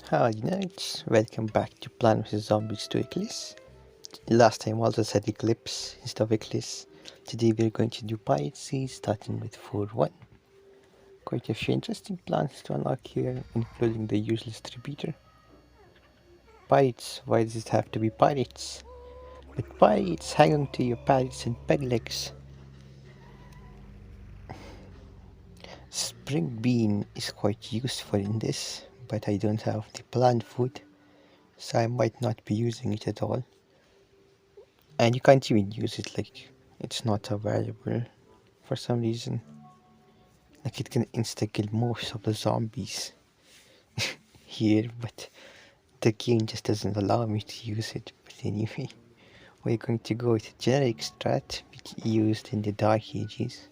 Howdy nerds, welcome back to Plan vs Zombies to Eclise. Last time I also said Eclipse instead of Eclise. Today we're going to do piracy, starting with 4-1. Quite a few interesting plans to unlock here, including the useless repeater. Pirates, why does it have to be pirates? But pirates, hang on to your pirates and peg legs. Spring bean is quite useful in this, but I don't have the plant food, so I might not be using it at all. And you can't even use it, like, it's not available for some reason. Like, it can insta-kill most of the zombies here, but the game just doesn't allow me to use it. But anyway, we're going to go with a generic strat which used in the Dark Ages.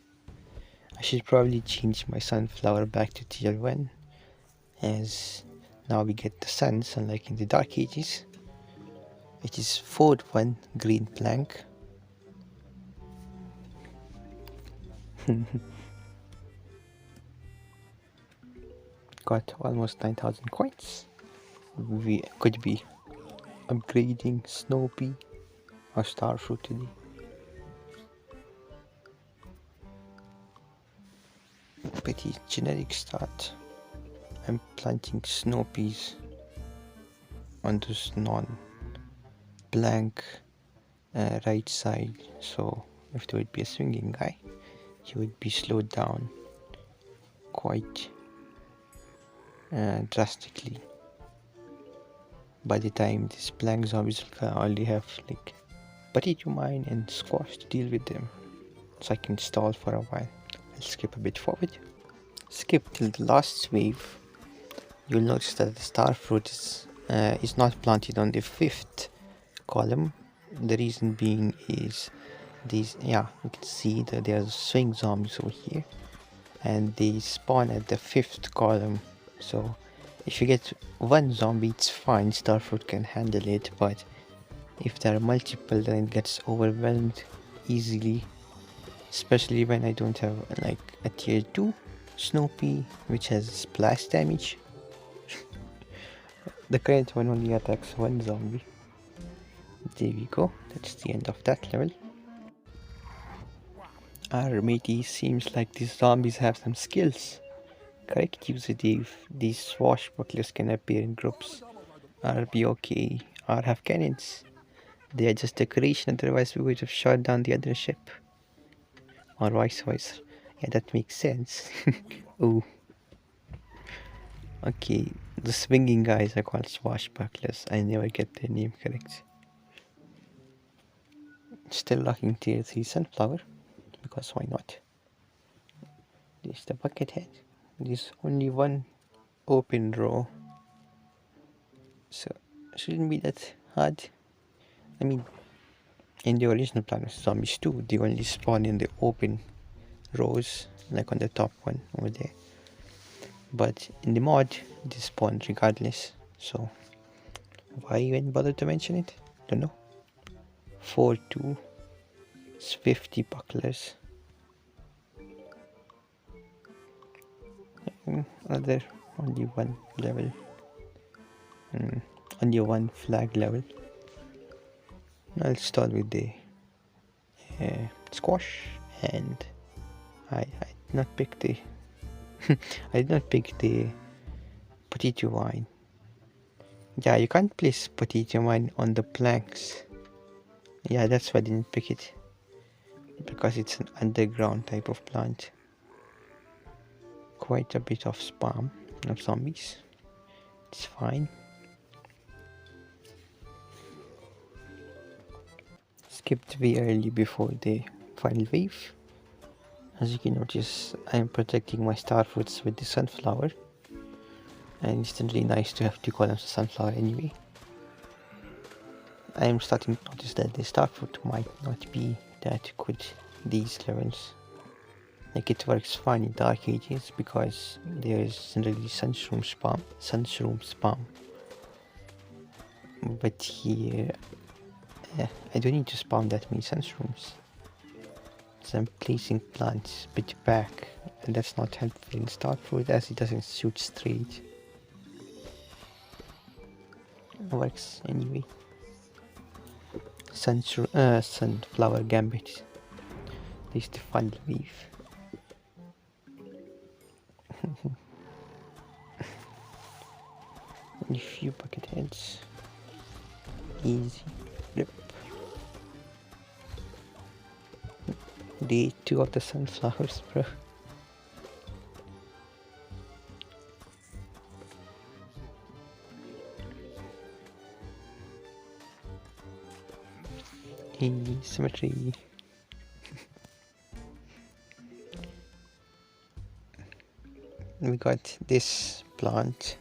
I should probably change my sunflower back to tier 1, as now we get the suns, unlike in the Dark Ages. It is 4-1 green plank. Got almost 9,000 coins. We could be upgrading Snoopy or Starfruit today. Pretty generic start. I'm planting Snoopies on this non-blank right side, so if there would be a swinging guy, he would be slowed down quite drastically. By the time these blank zombies will only have like potato mine and squash to deal with them, so I can stall for a while. I'll skip a bit forward. Skip till the last wave. You'll notice that the starfruit is not planted on the 5th column. The reason being is these, you can see that there's swing zombies over here, and they spawn at the 5th column. So if you get one zombie, it's fine, starfruit can handle it, but if there are multiple, then it gets overwhelmed easily, especially when I don't have like a tier 2 Snoopy which has splash damage. The current one only attacks one zombie. There we go, that's the end of that level. Our matey, seems like these zombies have some skills. Correct, user Dave. These swashbucklers can appear in groups. Are be okay, or have cannons. They are just decoration, otherwise we would have shot down the other ship. Or vice versa. Yeah, that makes sense. Oh. Okay, the swinging guys are called swashbucklers. I never get their name correct. Still locking tier 3 sunflower, because why not? This is the bucket head. There's only one open row, so shouldn't be that hard. I mean, in the original Plan vs Zombies 2, they only spawn in the open rows, like on the top one over there. But in the mod, they spawn regardless, so why even bother to mention it? Don't know. 4-2 Swifty Bucklers. Another only one level. Only one flag level. I'll start with the squash, and I did not pick the I did not pick the potato vine. Yeah, you can't place potato vine on the planks. Yeah, that's why I didn't pick it, because it's an underground type of plant. Quite a bit of spam of zombies. It's fine. Skipped way early before the final wave. As you can notice, I am protecting my starfruits with the sunflower, and it's really nice to have 2 columns of sunflower anyway. I am starting to notice that the starfruit might not be that good these levels. Like, it works fine in Dark Ages because there is generally sunshroom spam. But here, I don't need to spawn that many sunshrooms. So I'm placing plants a bit back, and that's not helpful in starfruit as it doesn't shoot straight. Works anyway. Sunflower gambit. This the fun leaf. Only few bucket heads. Easy. Yep. They ate 2 of the sunflowers, bro. Hey, symmetry. We got this plant.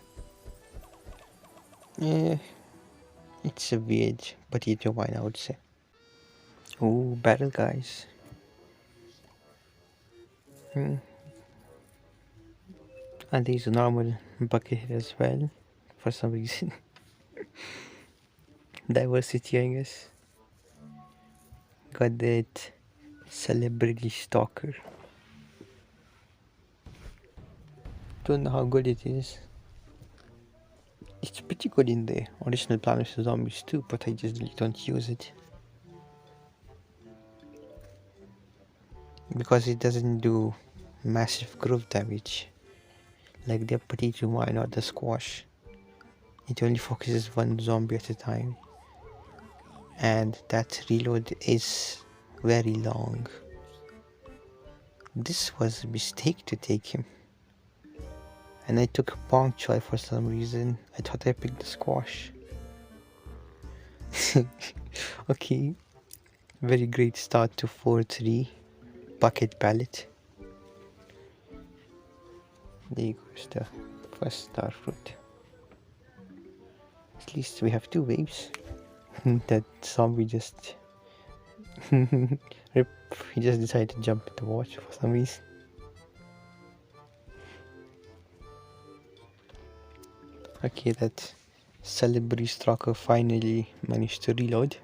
It's a weird potato vine, I would say. Oh, barrel guys. And there's a normal bucket as well, for some reason. Diversity, I guess. Got that celebrity stalker. Don't know how good it is. It's pretty good in the original Plants vs Zombies too, but I just really don't use it. Because it doesn't do massive group damage like the potato mine or the squash. It only focuses one zombie at a time. And that reload is very long. This was a mistake to take him. And I took a bonk choy for some reason. I thought I picked the squash. Okay. Very great start to 4-3. Bucket Ballete. There goes the first star fruit. At least we have 2 waves. That zombie just rip, he just decided to jump in the water for some reason. Okay, that celebrity stalker finally managed to reload.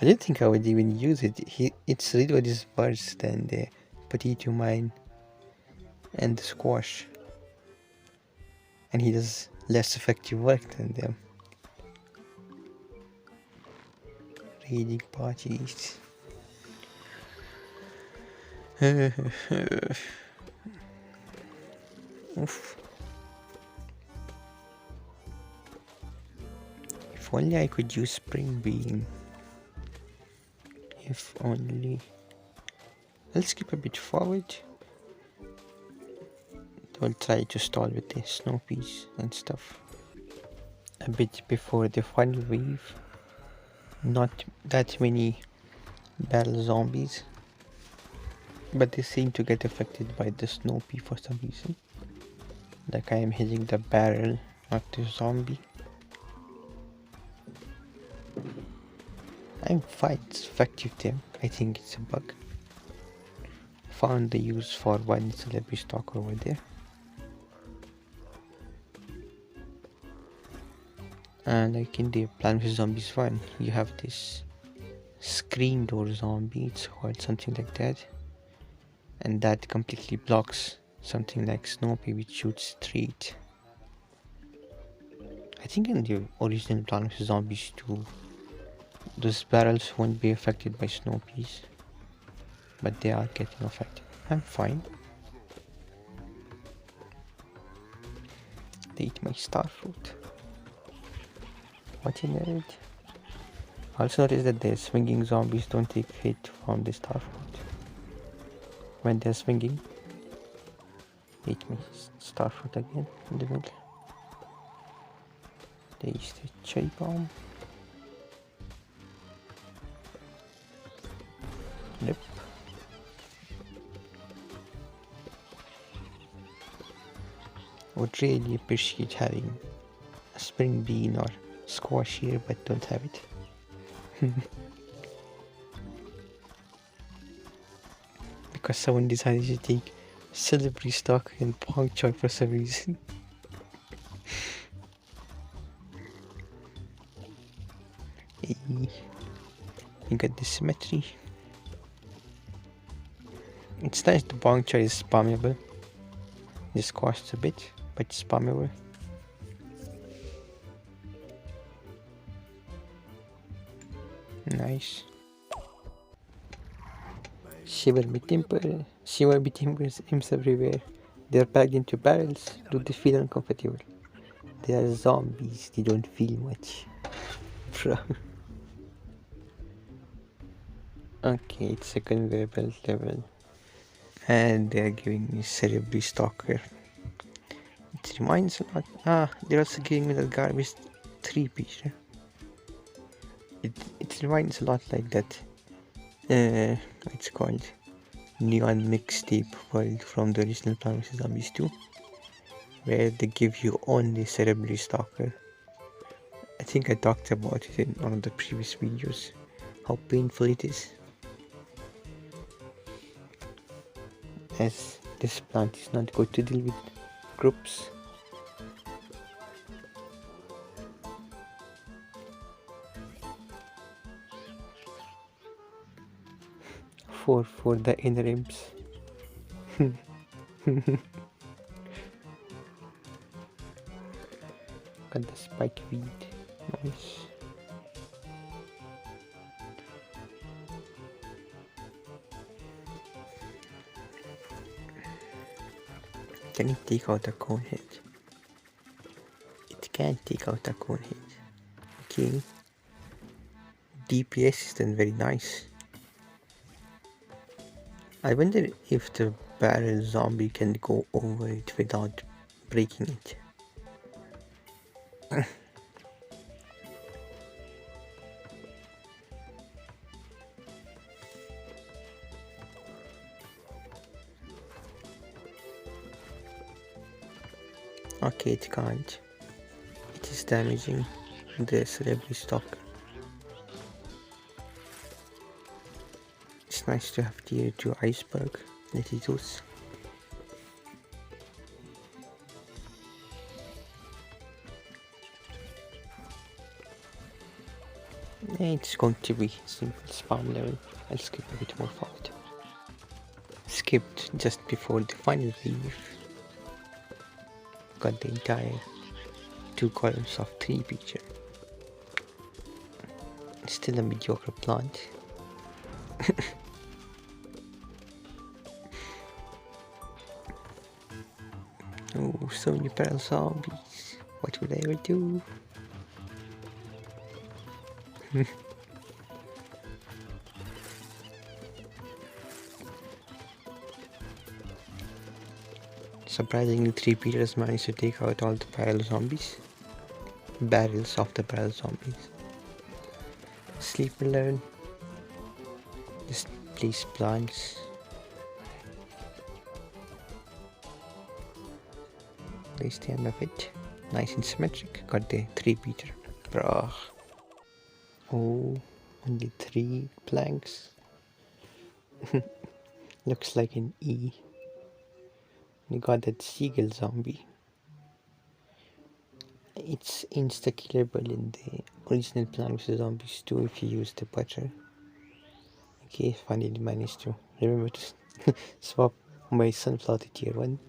I didn't think I would even use it. Its reload is worse than the potato mine and the squash. And he does less effective work than them. Raiding parties. Oof. If only I could use Spring Bean. If only. I'll skip a bit forward. We'll try to stall with the snow peas and stuff. A bit before the final wave. Not that many barrel zombies. But they seem to get affected by the snow pea for some reason. Like I am hitting the barrel, not the zombie. I'm fine, it's effective there. I think it's a bug. Found the use for one celebrity stalker over there. And like in the Plants vs Zombies 1, you have this screen door zombie, it's called something like that. And that completely blocks something like Snoopy, which shoots straight. I think in the original Plants vs Zombies 2, those barrels won't be affected by Snoopies, but they are getting affected. I'm fine. They eat my star fruit. What in it? Also notice that the swinging zombies don't take hit from the star fruit. When they're swinging, they eat my star fruit again in the middle. They use the cherry bomb. Yep. Would really appreciate having a spring bean or squash here, but don't have it. Because someone decided to take celebrity stock and punk choy for some reason. Hey, you got the symmetry. It's nice the bong choy is spammable. This costs a bit, but it's spammable. Nice. Shiver me timbers, imps everywhere. They're packed into barrels. Do they feel uncomfortable? They are zombies. They don't feel much. Bro. Okay, it's a conveyor level. And they're giving me Cerebri Stalker. It reminds a lot. They're also giving me the garbage 3 piece. It reminds a lot like that. It's called Neon Mixtape World from the original Plants vs Zombies 2, where they give you only Cerebri Stalker. I think I talked about it in one of the previous videos, how painful it is. As this plant is not good to deal with groups. For the Inner Imps. Got the spike weed. Nice. Can it take out a cone head? It can't take out a cone head. Okay. DPS is then very nice. I wonder if the barrel zombie can go over it without breaking it. Okay, it can't. It is damaging the Cerebri Stalker. It's nice to have tier 2 iceberg. Let it loose. It's going to be simple spam level. I'll skip a bit more forward. Skipped just before the final wave. Got the entire 2 columns of 3 picture. Still a mediocre plant. Oh, so many barrel zombies. What would I ever do? Surprisingly, 3 Peters managed to take out all the barrel zombies. Barrels of the barrel zombies. Sleep and learn. Just place plants. Place the end of it. Nice and symmetric. Got the 3 Peter. Bruh. Oh, only 3 planks. Looks like an E. We got that seagull zombie. It's insta-killable in the original Plants vs Zombies 2 if you use the butter. Okay, finally managed to remember to swap my sunflower to tier 1.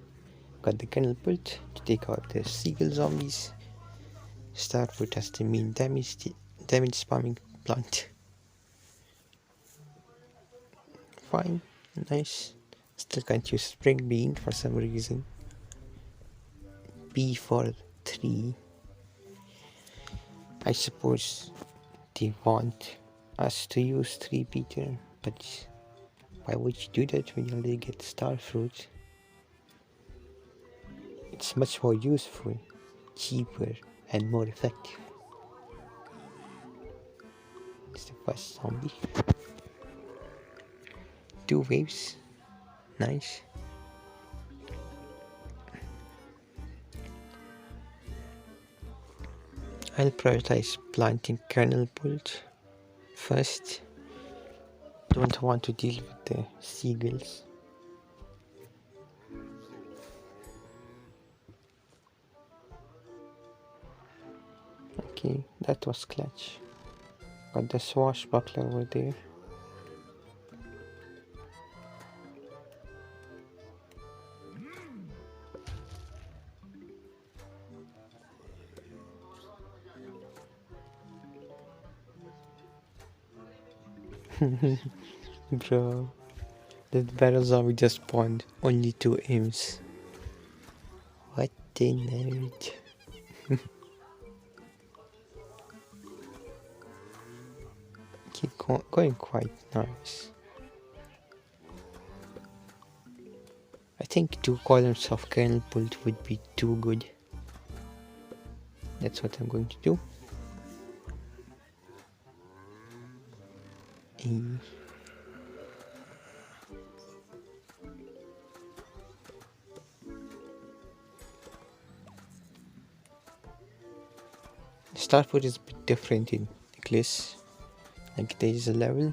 Got the kernel bolt to take out the seagull zombies. Starfruit has the mean damage spamming plant. Fine, nice. Still can't use spring bean for some reason. Pea For Three. I suppose they want us to use 3 Peter, but why would you do that when you already get Starfruit? It's much more useful, cheaper, and more effective. It's the first zombie. 2 waves. Nice. I'll prioritize planting kernel bolt first. Don't want to deal with the seagulls. Okay, that was clutch. Got the swashbuckler over there. Bro, that battle zombie just spawned only 2 imps. What a nerd. Keep going quite nice. I think 2 columns of kernel pulled would be too good. That's what I'm going to do. Starfruit is a bit different in Eclise. Like there is a level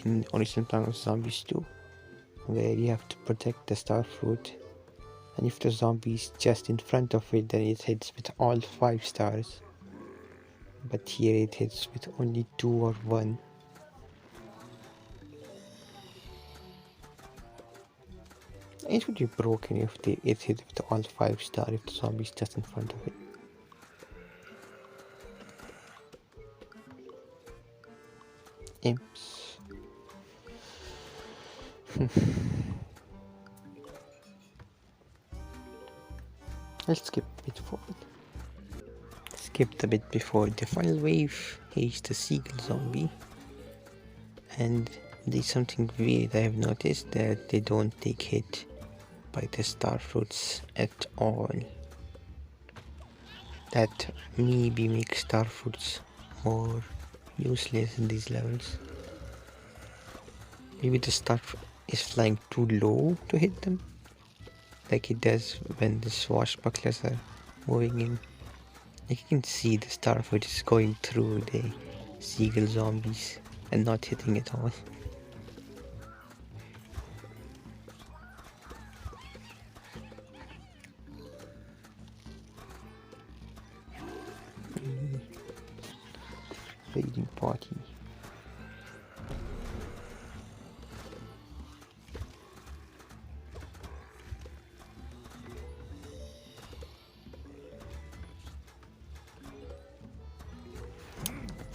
in Original Plan of Zombies 2 where you have to protect the starfruit, and if the zombie is just in front of it, then it hits with all 5 stars. But here it hits with only 2 or 1. It would be broken if it hit with all 5 stars if the zombie is just in front of it. Imps. Let's skip a bit forward. Skipped a bit before the final wave. Here's the seagull zombie. And there's something weird I have noticed, that they don't take hit by the starfruits at all. That maybe makes starfruits more useless in these levels. Maybe the starfruit is flying too low to hit them, like it does when the swashbucklers are moving in. Like you can see the starfruit is going through the seagull zombies and not hitting at all. Raiding party.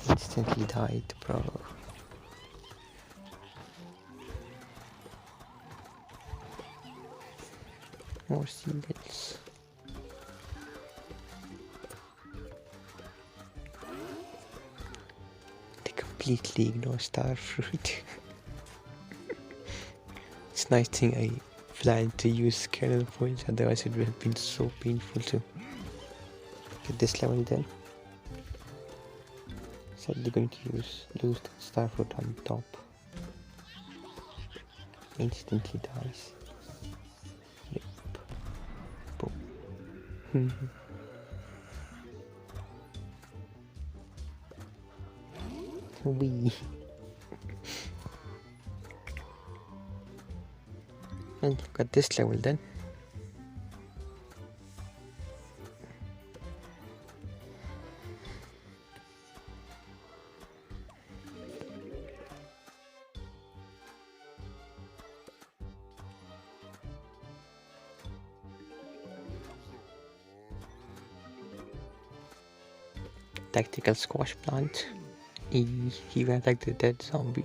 Instantly died, bro. More seagulls. They completely ignore starfruit. It's a nice thing I planned to use kernel points, otherwise it would have been so painful to get this level done. Sadly going to lose the starfruit on top. Instantly dies. Yep. Boom. Wee. And got this level done. Tactical squash plant. He went like the dead zombie.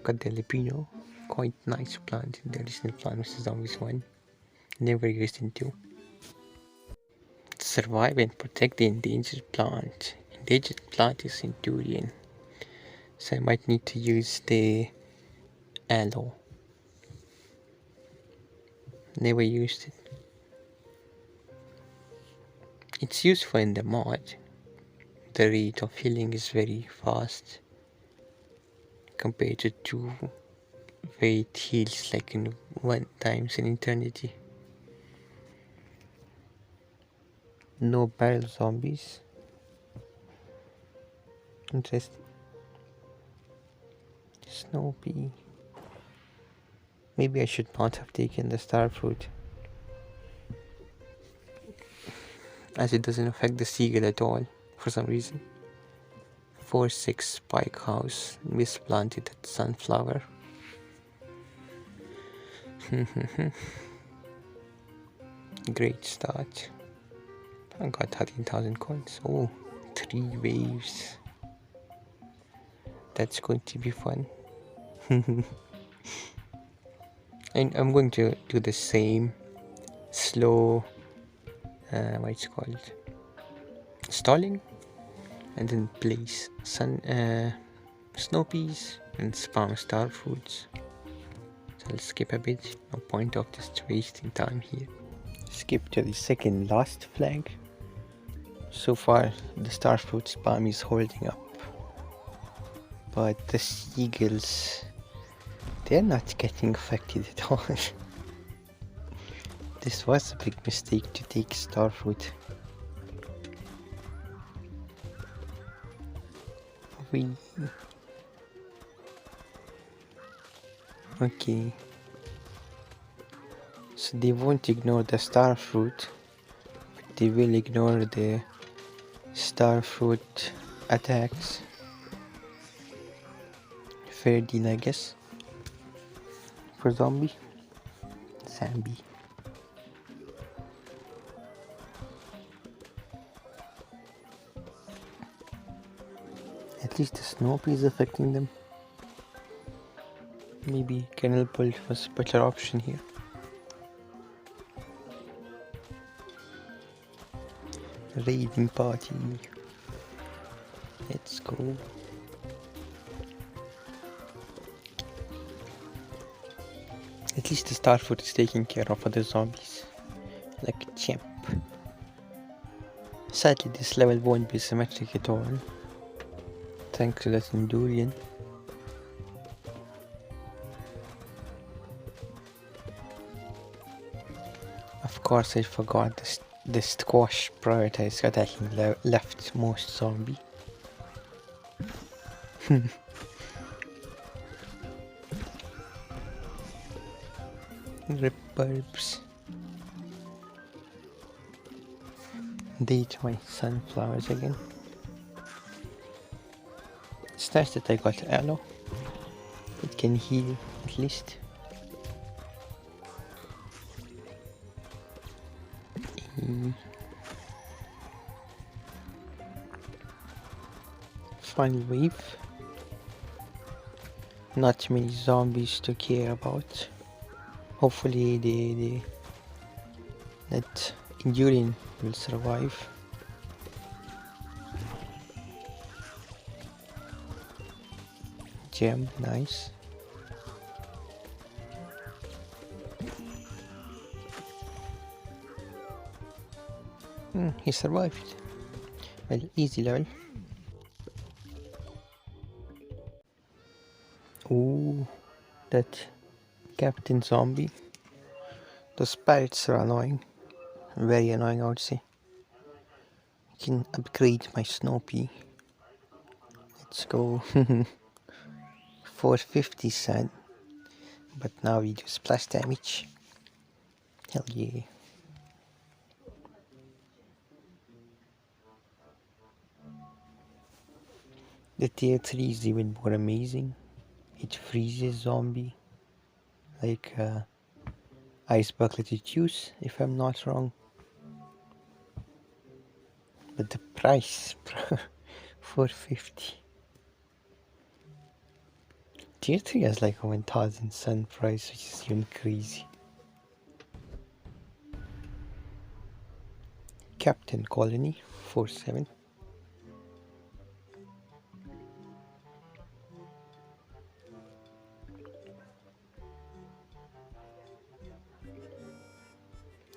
Got the Lipino. Quite nice plant in the original Plant vs Zombies 1. Never used in 2. Survive and protect the endangered plant. Endangered plant is in durian, so I might need to use the aloe. Never used it. It's useful in the mod. The rate of healing is very fast compared to 2, where it heals like in 1 times in eternity. No barrel zombies. Interesting. Snoopy. Maybe I should not have taken the starfruit, as it doesn't affect the seagull at all for some reason. 4-6 spike house, misplanted at sunflower. Great start. I got 13,000 coins. Oh, 3 waves. That's going to be fun. And I'm going to do the same slow, what it's called, stalling, and then place snow peas and spam star fruits. So I'll skip a bit, no point of just wasting time here. Skip to the second last flag. So far the starfruit spam is holding up, but the seagulls, they're not getting affected at all. This was a big mistake to take starfruit. Okay. So they won't ignore the starfruit, but they will ignore the starfruit attacks. Fair deal, I guess. For zombie. At least the snow pea is affecting them. Maybe Kennel Bolt was a better option here. Raiding party. Let's go. At least the starfruit is taking care of other zombies. Like a champ. Sadly this level won't be symmetric at all. Thanks to that Endurian. Of course I forgot the squash prioritized attacking left most zombie. Rip bulbs. They eat my sunflowers again. It's nice that I got aloe. It can heal at least. Final wave. Not many zombies to care about. Hopefully that Endurian will survive. Gem, nice. He survived. Well, easy level. Ooh, that Captain Zombie. Those parrots are annoying. Very annoying, I would say. I can upgrade my snow pea. Let's go. 450 sad. But now we do splash damage. Hell yeah. The tier 3 is even more amazing. It freezes zombie like ice bucketed juice, if I'm not wrong. But the price, 450. Tier 3 has like a 1000 sun price, which is even crazy. Captain Colony 47.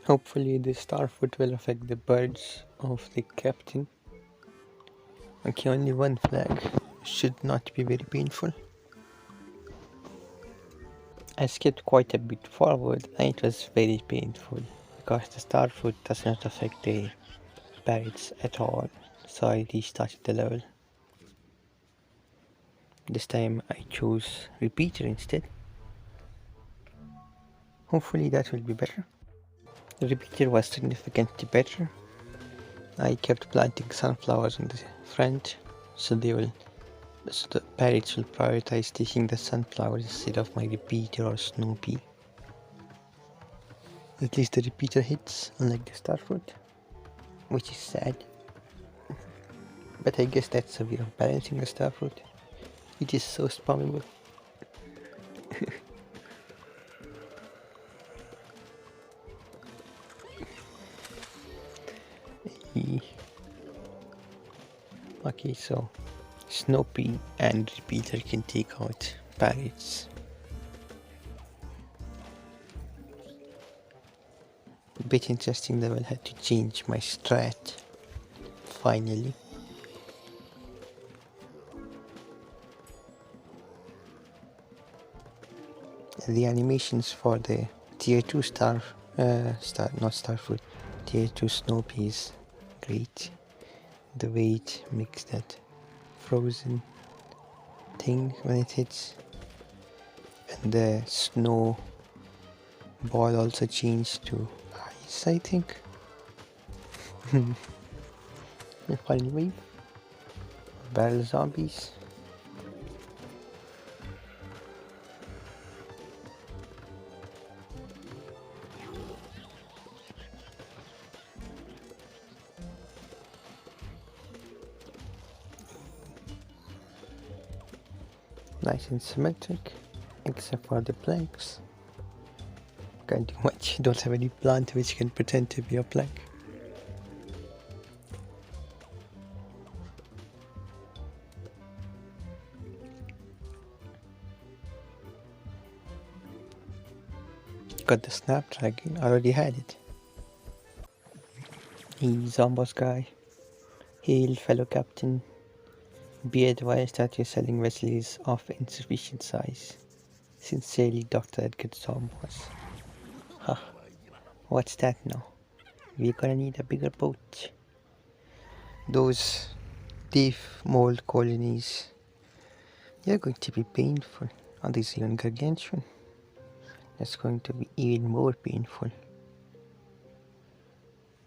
Hopefully the starfruit will affect the birds of the captain. Okay, only one flag. Should not be very painful. I skipped quite a bit forward and it was very painful because the starfruit does not affect the parrots at all. So I restarted the level. This time I chose repeater instead. Hopefully that will be better. The repeater was significantly better. I kept planting sunflowers on the front, so the parrots will prioritize taking the sunflowers instead of my repeater or snow pea. At least the repeater hits, unlike the starfruit, which is sad. But I guess that's a way of balancing the starfruit. It is so spammable. Okay, so Snoopy and Repeater can take out parrots. Bit interesting that I had to change my strat finally. The animations for the tier 2 not Starfruit, tier 2 Snoopy is great. The way it makes that frozen thing when it hits, and the snow ball also changed to ice, I think. The final wave, barrel zombies. Nice and symmetric, except for the planks. Can't do much, don't have any plant which can pretend to be a plank. Got the Snapdragon, I already had it. Hey, Zombos guy. Hail, fellow captain. Be advised that your selling vessel is of insufficient size. Sincerely, Dr. Edgar Zombos. Huh. What's that now? We're gonna need a bigger boat. Those thief mold colonies, they're going to be painful. And this even gargantuan. That's going to be even more painful.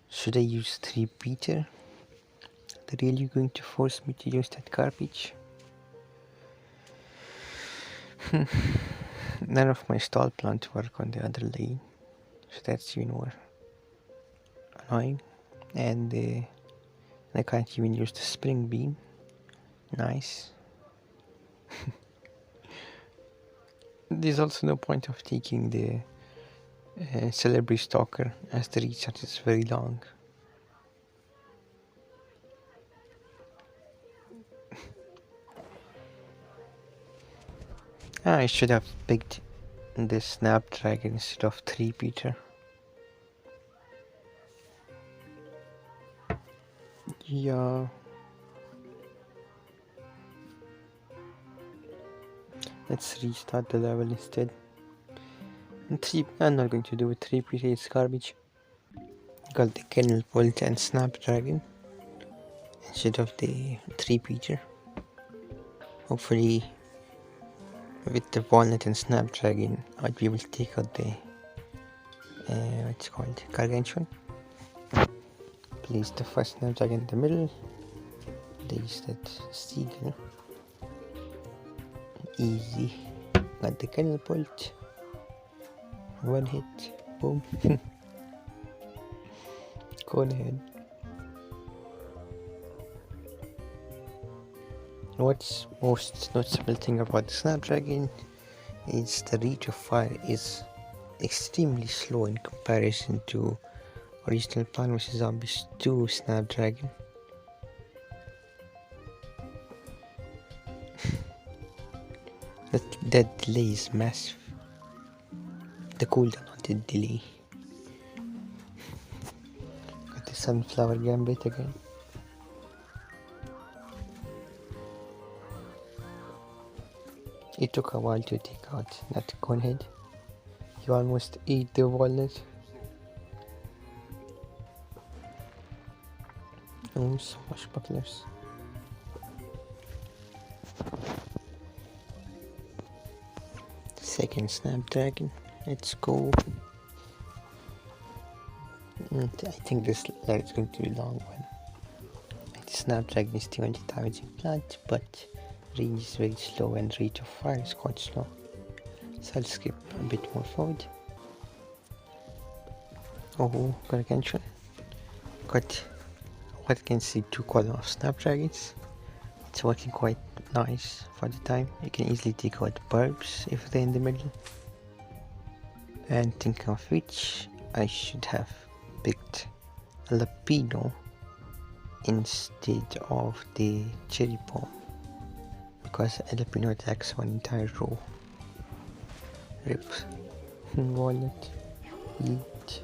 Should I use 3-Peter? They're really going to force me to use that garbage? None of my stall plants work on the other lane, so that's even more annoying. And I can't even use the spring beam. Nice. There's also no point of taking the Celebrity Stalker, as the recharge is very long. I should have picked the Snapdragon instead of 3-Peter. Yeah. Let's restart the level instead. I'm not going to do it 3-Peter, it's garbage. Got the Kennel Bolt and Snapdragon instead of the 3-Peter. Hopefully with the Walnut and Snapdragon I'd be able to take out the what's called Gargantuan. Place the first Snapdragon in the middle. Place that Seagull. Easy. Got the Kennel Bolt. One hit. Boom. Go ahead. What's most noticeable thing about the Snapdragon is the rate of fire is extremely slow in comparison to original Plant vs Zombies 2 Snapdragon. that delay is massive. The cooldown, not the delay. Got the Sunflower Gambit again. It took a while to take out that conehead. You almost ate the walnut. Oh, Swashbucklers. Second Snapdragon. Let's go. I think this level is going to be a long one. The Snapdragon is the only damaging plant, but range is very slow and rate of fire is quite slow. So I'll skip a bit more forward. Oh, Gargantuan. Got what I can see 2 column of Snapdragons. It's working quite nice for the time. You can easily take out bulbs if they're in the middle. And thinking of which, I should have picked a Lapino instead of the cherry bomb, because a Lapino attacks one entire row. Rip. Wallet. Eat.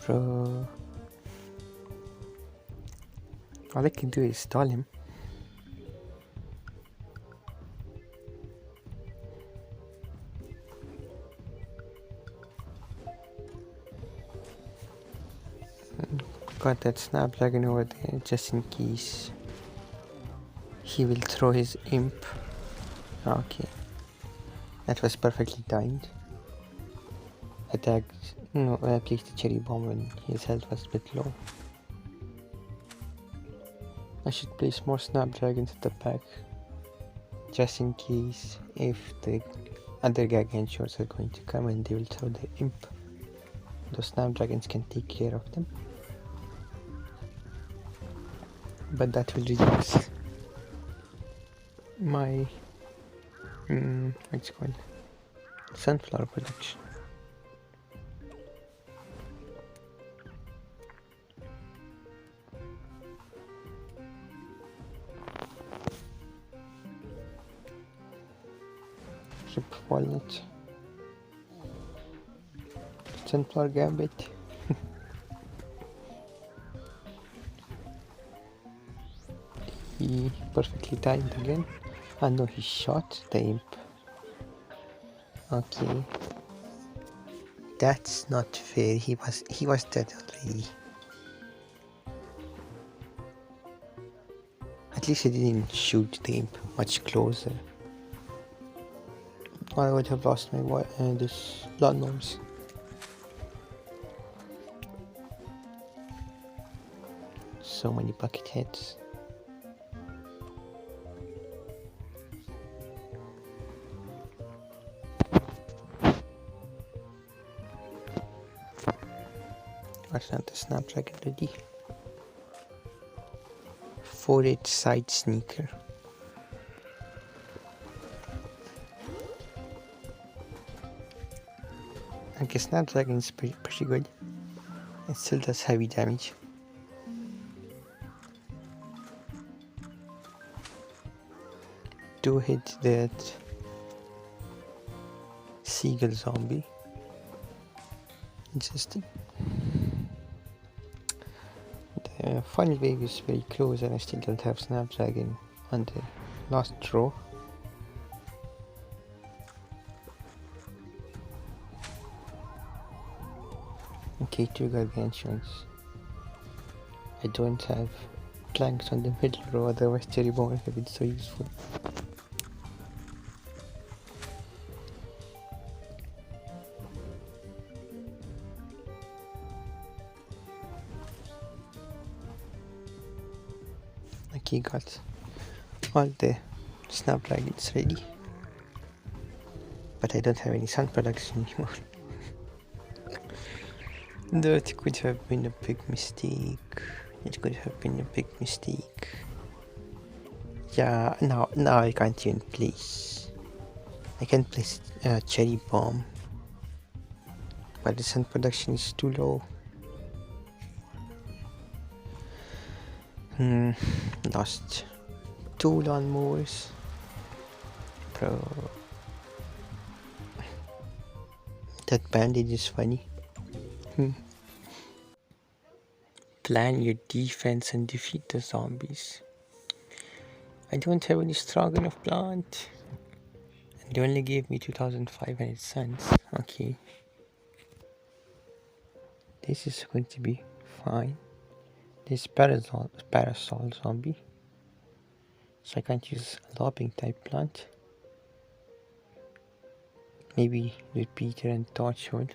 Bro. All I can do is stall him. Got that Snapdragon over there just in case he will throw his imp. Okay, that was perfectly timed. Attacked, no, I placed the cherry bomb when his health was a bit low. I should place more Snapdragons at the back, just in case if the other Gargantuars are going to come and they will throw the imp. Those Snapdragons can take care of them. But that will reduce my what's it called, sunflower production. Rip walnut. Sunflower gambit. He perfectly timed again. Ah no, he shot the imp. Okay. That's not fair. He was dead already. At least he didn't shoot the imp much closer. Or I would have lost my this lawnmowers. So many bucket heads. What's not the Snapdragon ready? 4-8 side sneaker. Okay, Snapdragon is pretty good. It still does heavy damage. To hit that seagull zombie. Interesting. The final wave is very close and I still don't have Snapdragon on the last row. Okay, 2 Gargantuans. I don't have planks on the middle row, otherwise cherry bomb would have been so useful. Okay, got all the Snapdragons ready, but I don't have any sun production anymore. That could have been a big mistake. It could have been a big mistake. Yeah, now I can't even place. I can place a cherry bomb, but the sun production is too low. Lost 2 lawnmowers. Bro. That bandage is funny. Plan your defense and defeat the zombies. I don't have any strong enough plant. And they only gave me 2,500 cents. Okay. This is going to be fine. This parasol zombie. So I can't use a lobbing type plant. Maybe repeater and torchwood.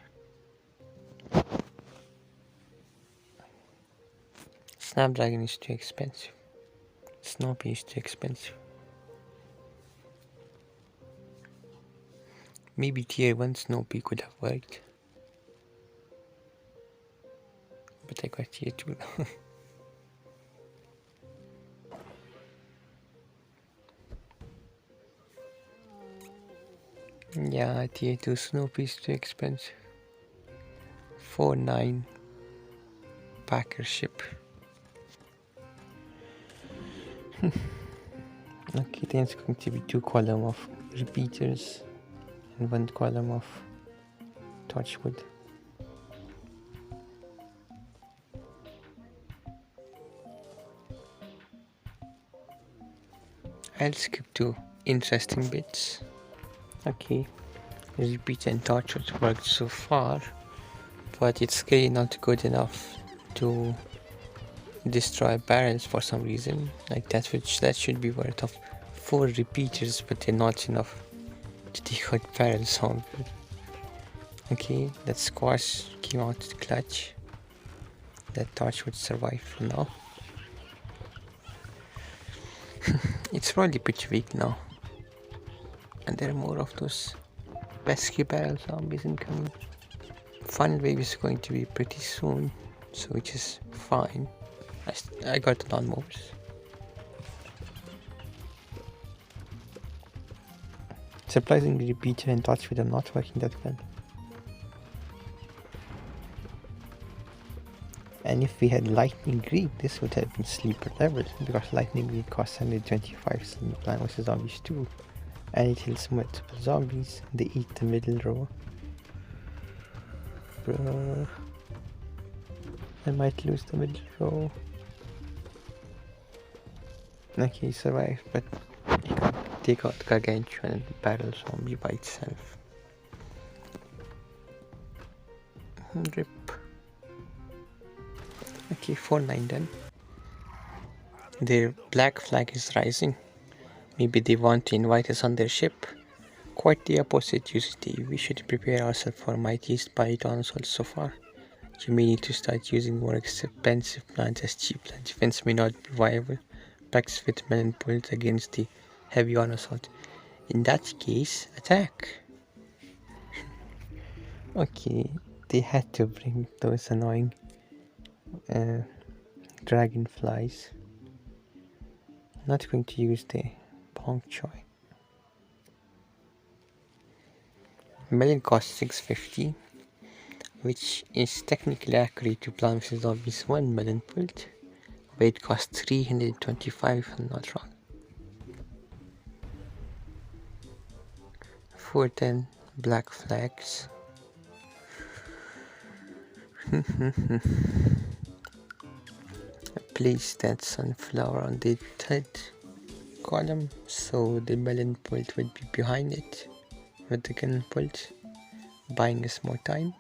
Snapdragon is too expensive. Snoopy is too expensive. Maybe tier 1 Snoopy could have worked. But I got tier 2 now. Yeah, tier 2 Snoopy is too expensive. 4.9 Packership. Okay, then it's going to be 2 column of repeaters and 1 column of torchwood. I'll skip to interesting bits. Okay, repeat and torchwood worked so far, but it's really not good enough to destroy barrels for some reason. Like that should be worth of 4 repeaters, but they're not enough to take out barrel zombie. Okay, that squash came out clutch. That torch would survive for now. It's probably pretty weak now. And there are more of those pesky barrel zombies incoming. Final wave is going to be pretty soon, so which is fine. I got the lawnmowers. Surprisingly, repeater and torchwood are not working that well. And if we had lightning greed, this would have been sleeper level, because lightning greed costs 125 in Plant vs Zombies 2, and it kills multiple zombies. They eat the middle row. Bro, I might lose the middle row. Okay, he survived, but he can't take out Gargantuan and the barrel zombie by itself. Rip. Okay, 4-9 done. Their black flag is rising. Maybe they want to invite us on their ship. Quite the opposite, usually. We should prepare ourselves for mightiest pythons so far. You may need to start using more expensive plants as cheap plant defense may not be viable. Practice with melon pulls against the heavy onslaught. In that case, attack! Okay, they had to bring those annoying dragonflies. Not going to use the bong choy. Melon costs 650, which is technically accurate to Plant vs Zombies 1 melon pult. Weight costs 325, if I'm not wrong. 410 black flags. Place that sunflower on the third column, so the melon pult would be behind it with the cannon pult, buying us more time.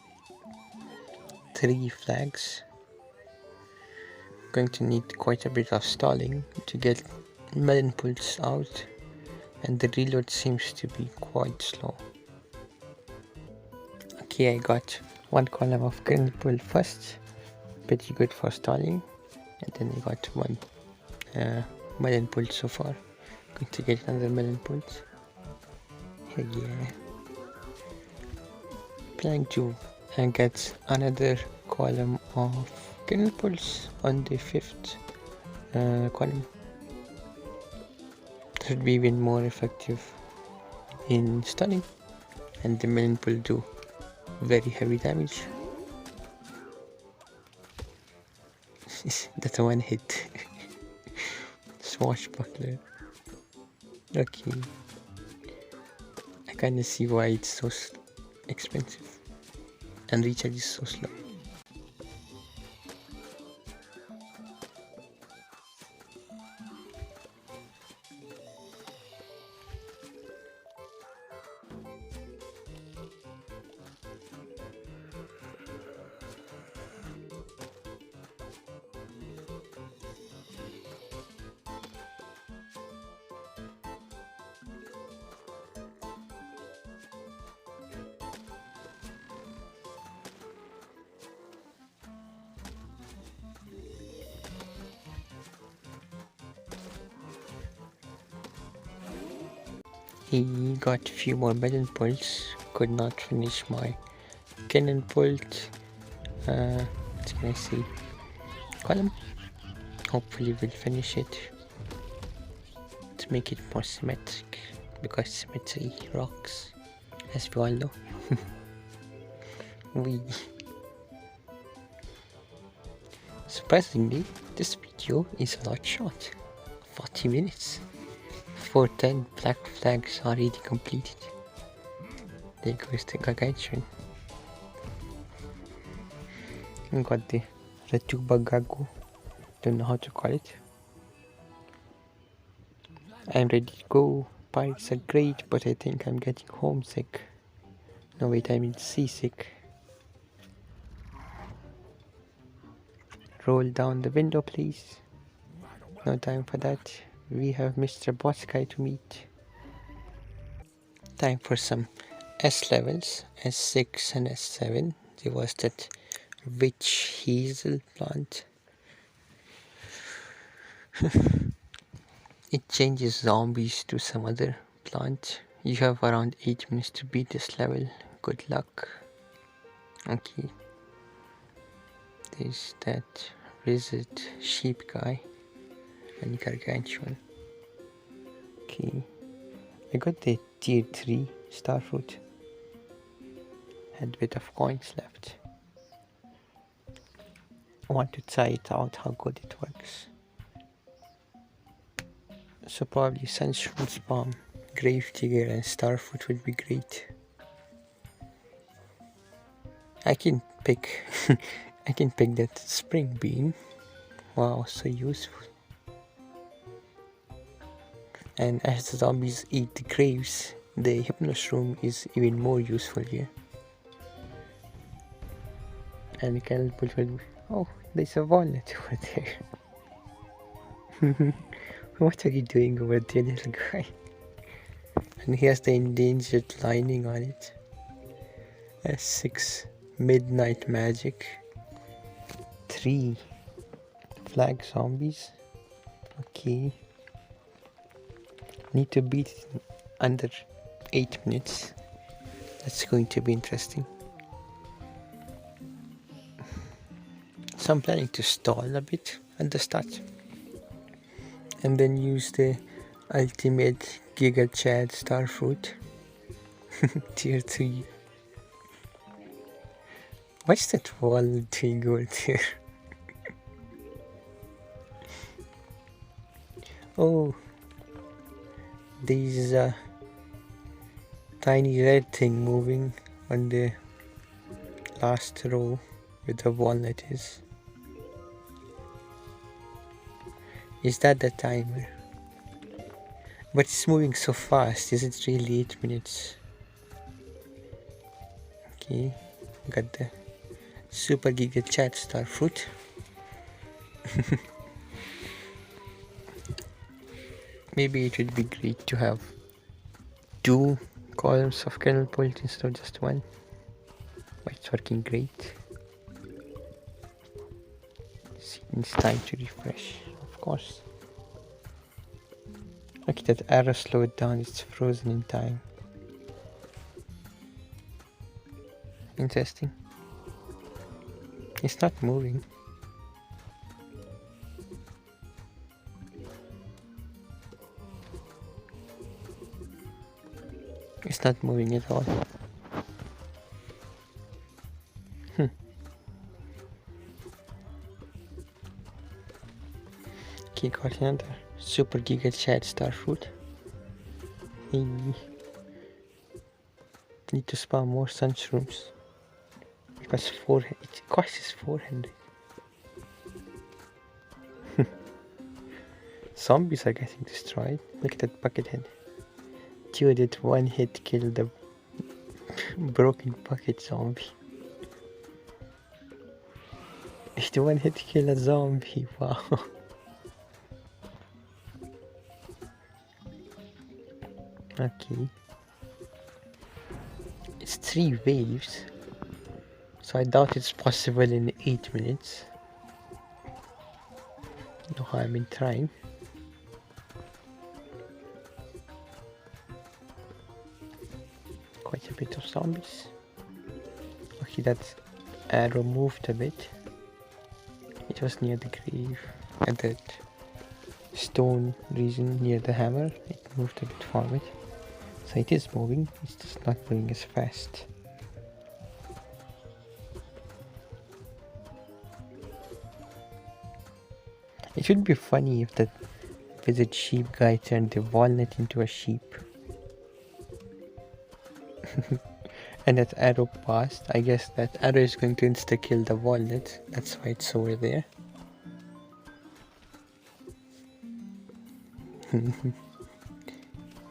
3 flags. Going to need quite a bit of stalling to get melon pults out, and the reload seems to be quite slow. Okay, I got 1 column of cannon pult first, pretty good for stalling, and then I got 1 melon pult so far. Going to get another melon pult. Heck yeah. Planning to get another column of cannon pults on the 5th column. Should be even more effective in stunning, and the melon pult do very heavy damage. That's a 1 hit. Swashbuckler. Okay. I kinda see why it's so expensive and recharge is so slow. He got a few more melon pults, could not finish my cannon pult, what can I say, column. Hopefully we'll finish it to make it more symmetric, because symmetry rocks. as we all know. Surprisingly, this video is a lot short. 40 minutes. 410 black flags already completed. There goes the gargantuan. And got the Ratubagagu. Don't know how to call it. I'm ready to go. Pirates are great, but I think I'm getting homesick. No wait, I mean seasick. Roll down the window, please. No time for that. We have Mr. Boss Guy to meet. Time for some S levels, S-6 and S-7. There was that witch hazel plant. It changes zombies to some other plant. You have around 8 minutes to beat this level. Good luck. Okay. There's that wizard sheep guy and gargantuan. Okay. I got the tier 3 starfruit. Had a bit of coins left. I want to try it out how good it works. So probably Sunshroom's Bomb, Gravedigger and Starfoot would be great. I can pick I can pick that Spring Beam. Wow, so useful. And as the zombies eat the graves, the Hypnoshroom is even more useful here. And the catapult will be... Oh, there's a walnut over there. What are you doing over there, little guy? And here's the endangered lining on it. S-6 Midnight Magic. 3 flag zombies. Okay. Need to beat it in under 8 minutes. That's going to be interesting. So I'm planning to stall a bit at the start. And then use the ultimate Giga Chad Starfruit. Tier 3. What's that wall thing over there? Oh, there's a tiny red thing moving on the last row where the walnut is. Is that the timer? But it's moving so fast, is it really 8 minutes? Okay, got the Super Giga Chat Starfruit. Maybe it would be great to have 2 columns of kernel pult instead of just 1. But it's working great. It's time to refresh, of course. Okay, that arrow slowed down, it's frozen in time. Interesting. It's not moving. It's not moving at all. Okay, got another Super Giga Chad Starfruit. Hey. Need to spawn more Sunshrooms. Because it costs 400. Zombies are getting destroyed. Look at that bucket head. Dude, that one hit killed the broken bucket zombie. It's the one hit kill a zombie, wow. Okay. It's 3 waves. So I doubt it's possible in 8 minutes. No harm in trying. Quite a bit of zombies. Okay, that arrow moved a bit. It was near the grave. At that stone region near the hammer, it moved a bit forward. So it is moving, it's just not moving as fast. It would be funny if that wizard sheep guy turned the walnut into a sheep. And that arrow passed. I guess that arrow is going to insta-kill the walnut. That's why it's over there.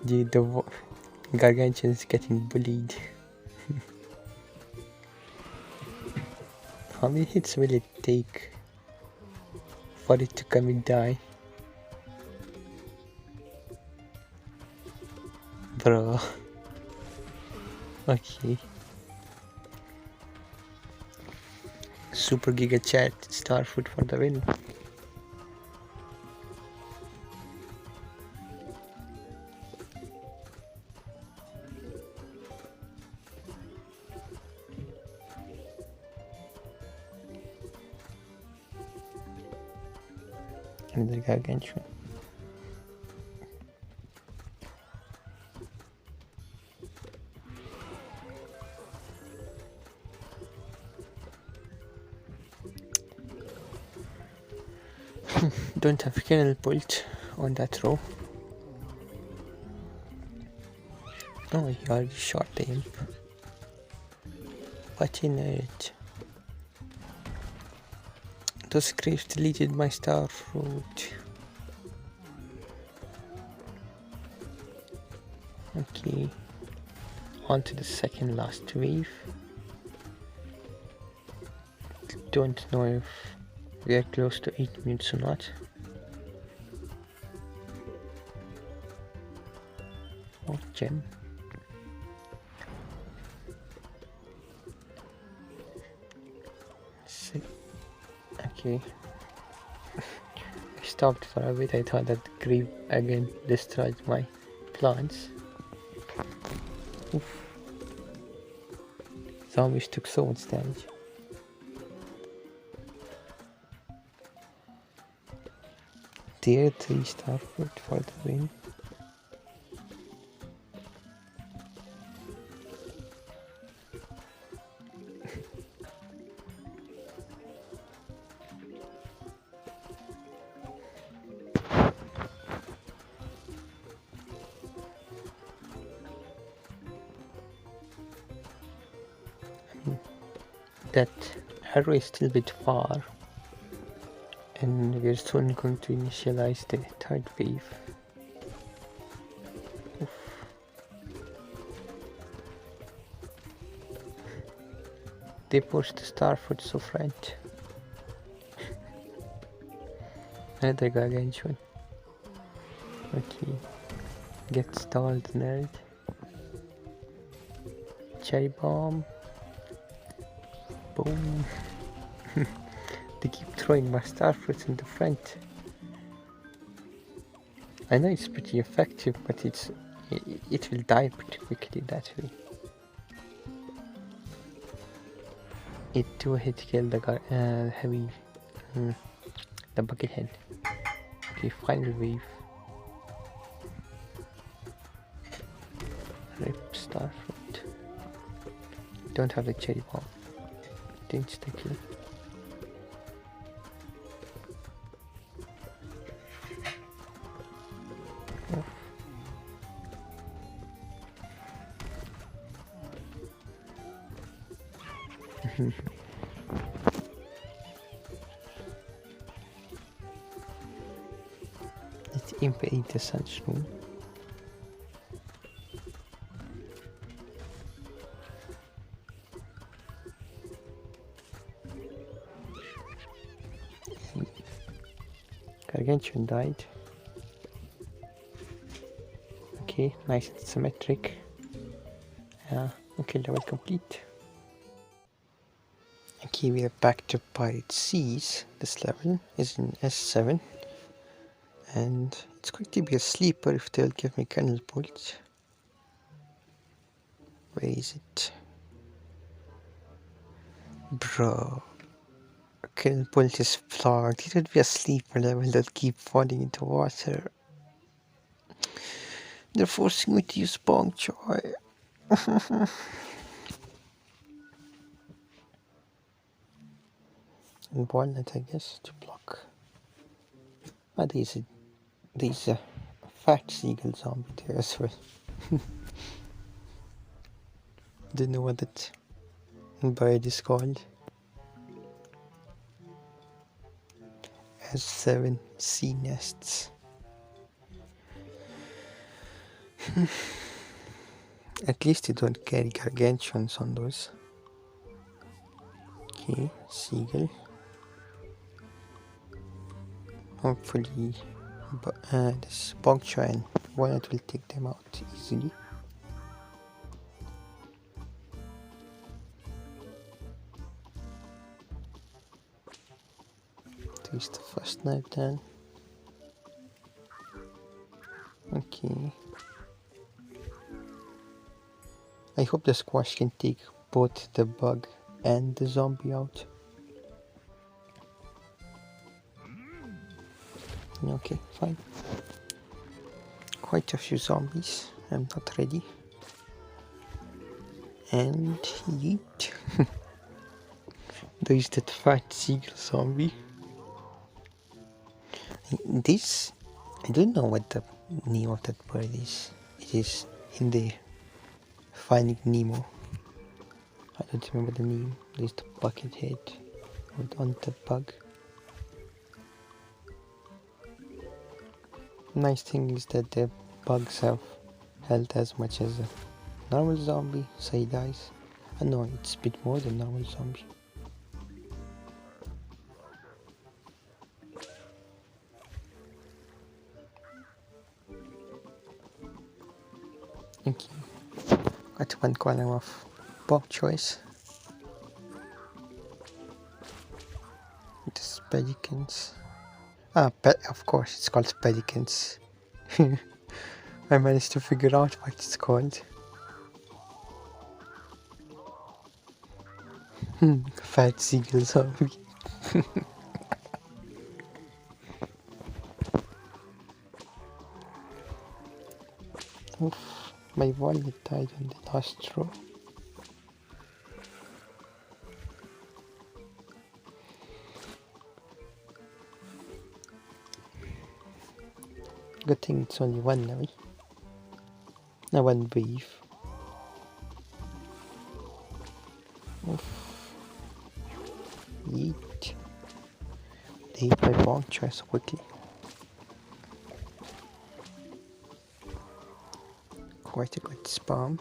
the gargantuan is getting bullied. How many hits will it take for it to come and die? Bro. Okay. Super Giga Chat Starfoot for the win. Another gargantuan. Don't have kennel pult on that row. Oh, he already shot the imp. What in it? Those creeps deleted my star fruit. Okay. On to the second last wave. Don't know if we are close to 8 minutes or not. Oh, gem. Okay. I stopped for a bit. I thought that creep again destroyed my plants. Oof. Zombies took so much damage. Tier 3 Starfoot for the win. That arrow is still a bit far, and we're soon going to initialize the third wave. Oof. They pushed the Starfoot so front. Another gargantuan. Okay, get stalled, nerd. Cherry bomb. Boom. They keep throwing my starfruits in the front. I know it's pretty effective, but it will die pretty quickly that way. It 2-hit killed the heavy, the buckethead. Okay, final wave. Rip starfruit. Don't have the cherry bomb. Insta kill. Let's invade the sunshine. Gargantuan died. Okay, nice and symmetric. Okay, level complete. Okay, we are back to Pirate Seas. This level is in S-7. And it's going to be a sleeper if they'll give me kennel pults. Where is it? Bro. Kennel pult is flogged. It would be a sleeper level that keep falling into water. They're forcing me to use bong choy. And Ballete, I guess, to block. Ah, there's a fat seagull zombie there as well. Didn't know what that bird is called. S-7 sea nests. At least you don't carry gargantuans on those. Okay, seagull. Hopefully, this bog choy and walnut will take them out easily. There's the first knife done. Okay. I hope the squash can take both the bug and the zombie out. Okay, fine. Quite a few zombies. I'm not ready. And yeet. There's that fat seagull zombie. This, I don't know what the name of that bird is. It is in the Finding Nemo. I don't remember the name. There's the bucket head on the bug. Nice thing is that the bugs have health as much as a normal zombie, so he dies. No, it's a bit more than normal zombie. Okay, got one column of bog choice. The pelicans. Of course, it's called pelicans. I managed to figure out what it's called. Fat seagull zombie. Oof, my wallet died on the last row. Good thing it's only one level. No, one wave. Oof. Yeet. They ate my bong choy so quickly. Quite a good spam.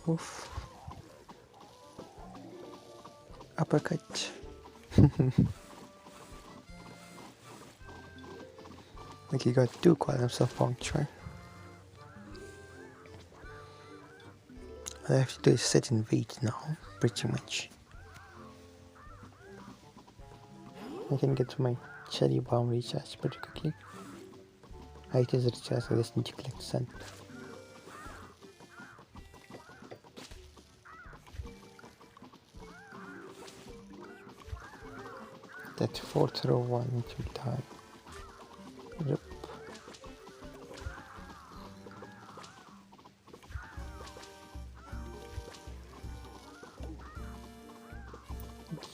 Oof. Uppercut. Like you got 2 columns of bong choy. All I have to do is sit and wait now, pretty much. I can get my cherry bomb recharged pretty quickly. It is recharged, I just need to collect sun. That 4th row one will die. Rip.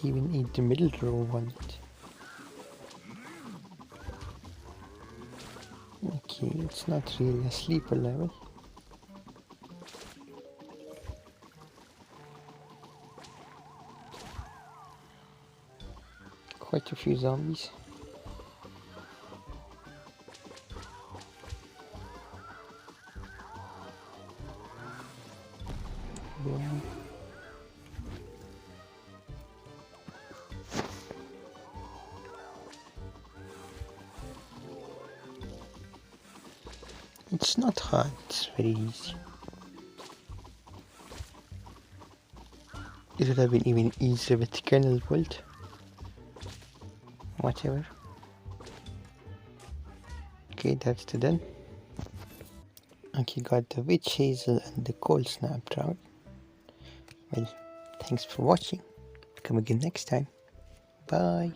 Even in the middle row one. Okay, it's not really a sleeper level. Quite a few zombies. Boom. It's not hard, it's very easy. It would have been even easier with kernel bolt. Whatever. Okay, that's done. Okay, got the witch hazel and the cold snap trout. Well, thanks for watching. Come again next time. Bye.